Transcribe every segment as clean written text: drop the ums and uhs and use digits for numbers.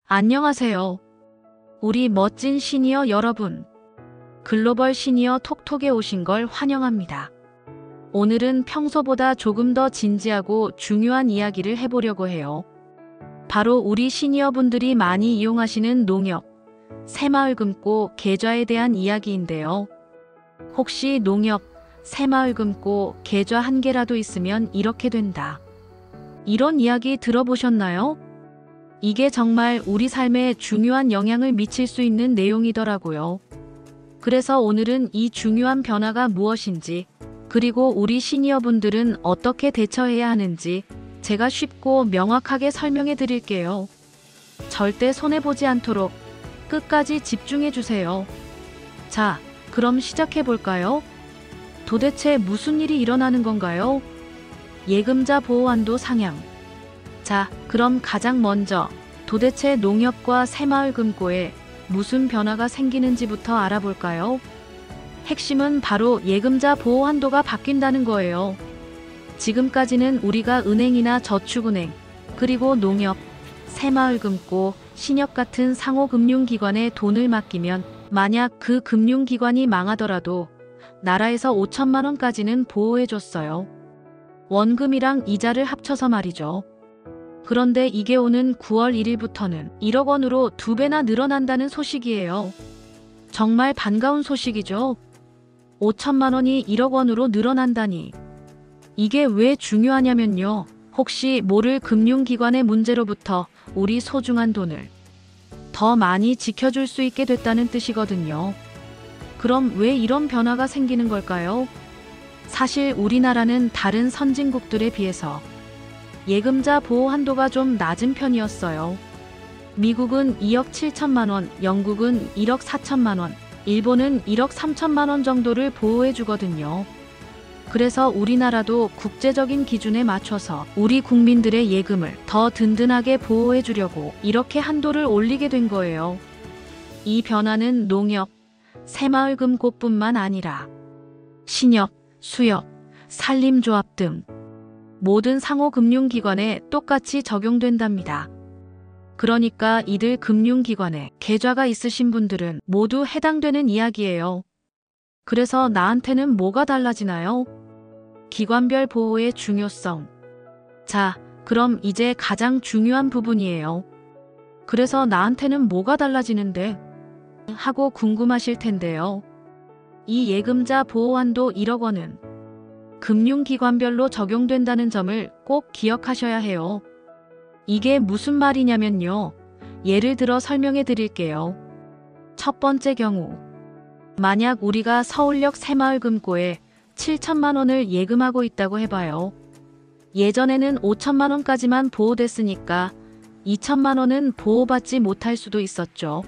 안녕하세요. 우리 멋진 시니어 여러분. 글로벌 시니어 톡톡에 오신 걸 환영합니다. 오늘은 평소보다 조금 더 진지하고 중요한 이야기를 해보려고 해요. 바로 우리 시니어분들이 많이 이용하시는 농협, 새마을금고 계좌에 대한 이야기인데요. 혹시 농협, 새마을금고 계좌 한 개라도 있으면 이렇게 된다, 이런 이야기 들어보셨나요? 이게 정말 우리 삶에 중요한 영향을 미칠 수 있는 내용이더라고요. 그래서 오늘은 이 중요한 변화가 무엇인지, 그리고 우리 시니어분들은 어떻게 대처해야 하는지 제가 쉽고 명확하게 설명해 드릴게요. 절대 손해보지 않도록 끝까지 집중해 주세요. 자, 그럼 시작해 볼까요? 도대체 무슨 일이 일어나는 건가요? 예금자 보호한도 상향. 자, 그럼 가장 먼저 도대체 농협과 새마을금고에 무슨 변화가 생기는지부터 알아볼까요? 핵심은 바로 예금자 보호 한도가 바뀐다는 거예요. 지금까지는 우리가 은행이나 저축은행, 그리고 농협, 새마을금고, 신협 같은 상호금융기관에 돈을 맡기면 만약 그 금융기관이 망하더라도 나라에서 5천만 원까지는 보호해줬어요. 원금이랑 이자를 합쳐서 말이죠. 그런데 이게 오는 9월 1일부터는 1억 원으로 2배나 늘어난다는 소식이에요. 정말 반가운 소식이죠. 5천만 원이 1억 원으로 늘어난다니. 이게 왜 중요하냐면요. 혹시 모를 금융기관의 문제로부터 우리 소중한 돈을 더 많이 지켜줄 수 있게 됐다는 뜻이거든요. 그럼 왜 이런 변화가 생기는 걸까요? 사실 우리나라는 다른 선진국들에 비해서 예금자 보호 한도가 좀 낮은 편이었어요. 미국은 2억 7천만 원, 영국은 1억 4천만 원, 일본은 1억 3천만 원 정도를 보호해 주거든요. 그래서 우리나라도 국제적인 기준에 맞춰서 우리 국민들의 예금을 더 든든하게 보호해 주려고 이렇게 한도를 올리게 된 거예요. 이 변화는 농협, 새마을금고뿐만 아니라 신협, 수협, 산림조합 등 모든 상호금융기관에 똑같이 적용된답니다. 그러니까 이들 금융기관에 계좌가 있으신 분들은 모두 해당되는 이야기예요. 그래서 나한테는 뭐가 달라지나요? 기관별 보호의 중요성. 자, 그럼 이제 가장 중요한 부분이에요. 그래서 나한테는 뭐가 달라지는데? 하고 궁금하실 텐데요. 이 예금자 보호 한도 1억 원은 금융기관별로 적용된다는 점을 꼭 기억하셔야 해요. 이게 무슨 말이냐면요. 예를 들어 설명해 드릴게요. 첫 번째 경우, 만약 우리가 서울역 새마을금고에 7천만 원을 예금하고 있다고 해봐요. 예전에는 5천만 원까지만 보호됐으니까 2천만 원은 보호받지 못할 수도 있었죠.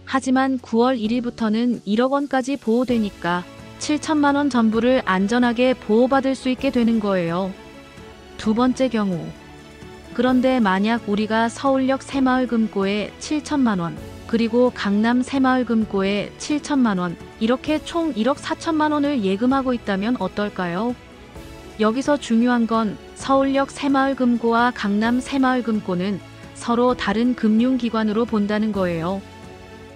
하지만 9월 1일부터는 1억 원까지 보호되니까 7천만 원 전부를 안전하게 보호받을 수 있게 되는 거예요. 두 번째 경우, 그런데 만약 우리가 서울역 새마을금고에 7천만 원, 그리고 강남 새마을금고에 7천만 원, 이렇게 총 1억 4천만 원을 예금하고 있다면 어떨까요? 여기서 중요한 건 서울역 새마을금고와 강남 새마을금고는 서로 다른 금융기관으로 본다는 거예요.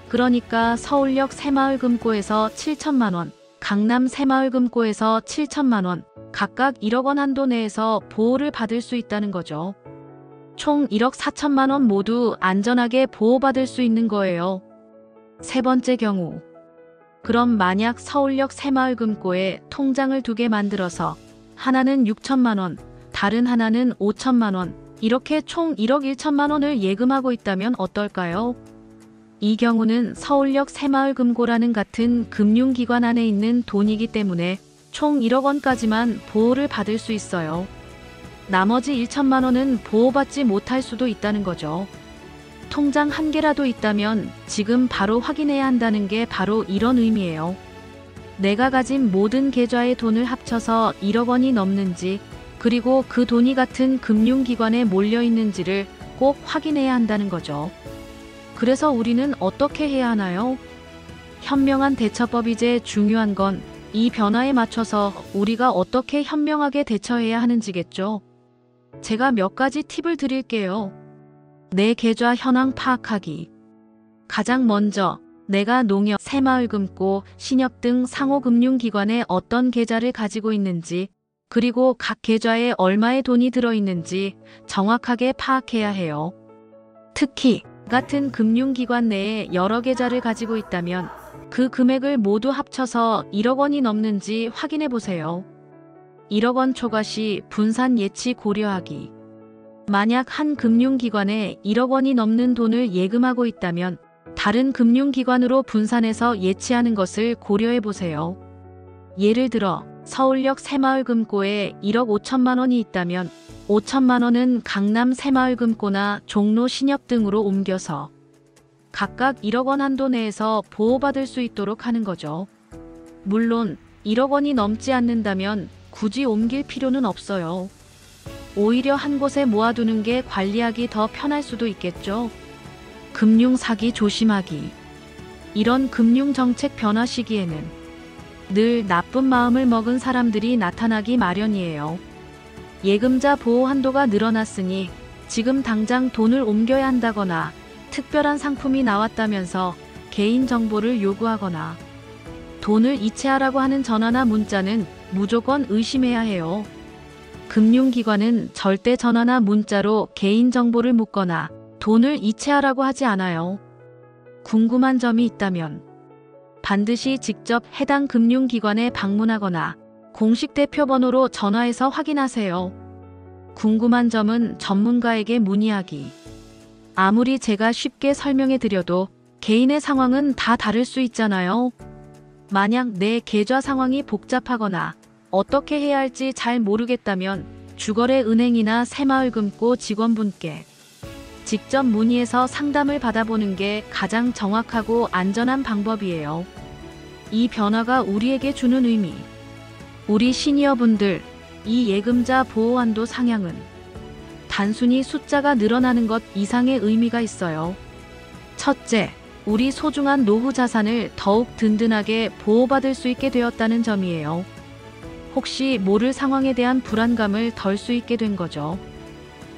그러니까 서울역 새마을금고에서 7천만 원, 강남 새마을금고에서 7천만 원, 각각 1억 원 한도 내에서 보호를 받을 수 있다는 거죠. 총 1억 4천만 원 모두 안전하게 보호받을 수 있는 거예요. 세 번째 경우, 그럼 만약 서울역 새마을금고에 통장을 2개 만들어서 하나는 6천만 원, 다른 하나는 5천만 원, 이렇게 총 1억 1천만 원을 예금하고 있다면 어떨까요? 이 경우는 서울역 새마을금고라는 같은 금융기관 안에 있는 돈이기 때문에 총 1억 원까지만 보호를 받을 수 있어요. 나머지 1천만 원은 보호받지 못할 수도 있다는 거죠. 통장 한 개라도 있다면 지금 바로 확인해야 한다는 게 바로 이런 의미예요. 내가 가진 모든 계좌의 돈을 합쳐서 1억 원이 넘는지, 그리고 그 돈이 같은 금융기관에 몰려 있는지를 꼭 확인해야 한다는 거죠. 그래서 우리는 어떻게 해야 하나요? 현명한 대처법이제 중요한 건 이 변화에 맞춰서 우리가 어떻게 현명하게 대처해야 하는지겠죠. 제가 몇 가지 팁을 드릴게요. 내 계좌 현황 파악하기. 가장 먼저 내가 농협, 새마을금고, 신협 등 상호금융기관에 어떤 계좌를 가지고 있는지, 그리고 각 계좌에 얼마의 돈이 들어있는지 정확하게 파악해야 해요. 특히 같은 금융기관 내에 여러 계좌를 가지고 있다면 그 금액을 모두 합쳐서 1억 원이 넘는지 확인해 보세요. 1억 원 초과 시 분산 예치 고려하기. 만약 한 금융기관에 1억 원이 넘는 돈을 예금하고 있다면 다른 금융기관으로 분산해서 예치하는 것을 고려해 보세요. 예를 들어 서울역 새마을금고에 1억 5천만 원이 있다면 5천만 원은 강남 새마을금고나 종로 신협 등으로 옮겨서 각각 1억 원 한도 내에서 보호받을 수 있도록 하는 거죠. 물론 1억 원이 넘지 않는다면 굳이 옮길 필요는 없어요. 오히려 한 곳에 모아두는 게 관리하기 더 편할 수도 있겠죠. 금융 사기 조심하기. 이런 금융정책 변화 시기에는 늘 나쁜 마음을 먹은 사람들이 나타나기 마련이에요. 예금자 보호 한도가 늘어났으니 지금 당장 돈을 옮겨야 한다거나 특별한 상품이 나왔다면서 개인정보를 요구하거나 돈을 이체하라고 하는 전화나 문자는 무조건 의심해야 해요. 금융기관은 절대 전화나 문자로 개인정보를 묻거나 돈을 이체하라고 하지 않아요. 궁금한 점이 있다면 반드시 직접 해당 금융기관에 방문하거나 공식 대표번호로 전화해서 확인하세요. 궁금한 점은 전문가에게 문의하기. 아무리 제가 쉽게 설명해 드려도 개인의 상황은 다 다를 수 있잖아요. 만약 내 계좌 상황이 복잡하거나 어떻게 해야 할지 잘 모르겠다면 주거래 은행이나 새마을금고 직원분께 직접 문의해서 상담을 받아보는 게 가장 정확하고 안전한 방법이에요. 이 변화가 우리에게 주는 의미. 우리 시니어분들, 이 예금자 보호한도 상향은 단순히 숫자가 늘어나는 것 이상의 의미가 있어요. 첫째, 우리 소중한 노후 자산을 더욱 든든하게 보호받을 수 있게 되었다는 점이에요. 혹시 모를 상황에 대한 불안감을 덜 수 있게 된 거죠.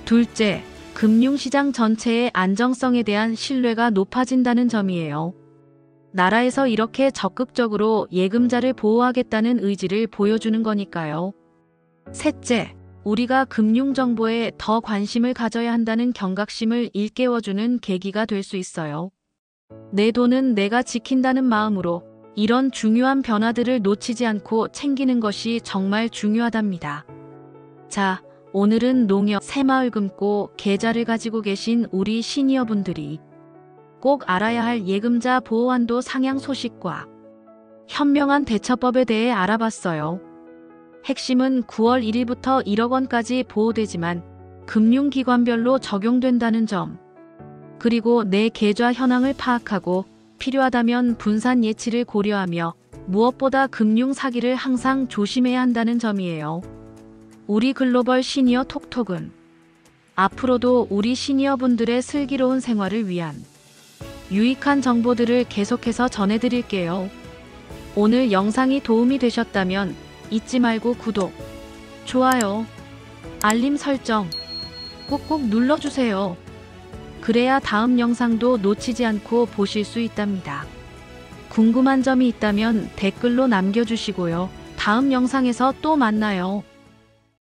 둘째, 금융시장 전체의 안정성에 대한 신뢰가 높아진다는 점이에요. 나라에서 이렇게 적극적으로 예금자를 보호하겠다는 의지를 보여주는 거니까요. 셋째, 우리가 금융정보에 더 관심을 가져야 한다는 경각심을 일깨워주는 계기가 될 수 있어요. 내 돈은 내가 지킨다는 마음으로 이런 중요한 변화들을 놓치지 않고 챙기는 것이 정말 중요하답니다. 자, 오늘은 농협, 새마을금고 계좌를 가지고 계신 우리 시니어분들이 꼭 알아야 할 예금자 보호한도 상향 소식과 현명한 대처법에 대해 알아봤어요. 핵심은 9월 1일부터 1억 원까지 보호되지만 금융기관별로 적용된다는 점, 그리고 내 계좌 현황을 파악하고 필요하다면 분산 예치를 고려하며 무엇보다 금융 사기를 항상 조심해야 한다는 점이에요. 우리 글로벌 시니어 톡톡은 앞으로도 우리 시니어분들의 슬기로운 생활을 위한 유익한 정보들을 계속해서 전해드릴게요. 오늘 영상이 도움이 되셨다면 잊지 말고 구독, 좋아요, 알림 설정 꾹꾹 눌러주세요. 그래야 다음 영상도 놓치지 않고 보실 수 있답니다. 궁금한 점이 있다면 댓글로 남겨주시고요. 다음 영상에서 또 만나요.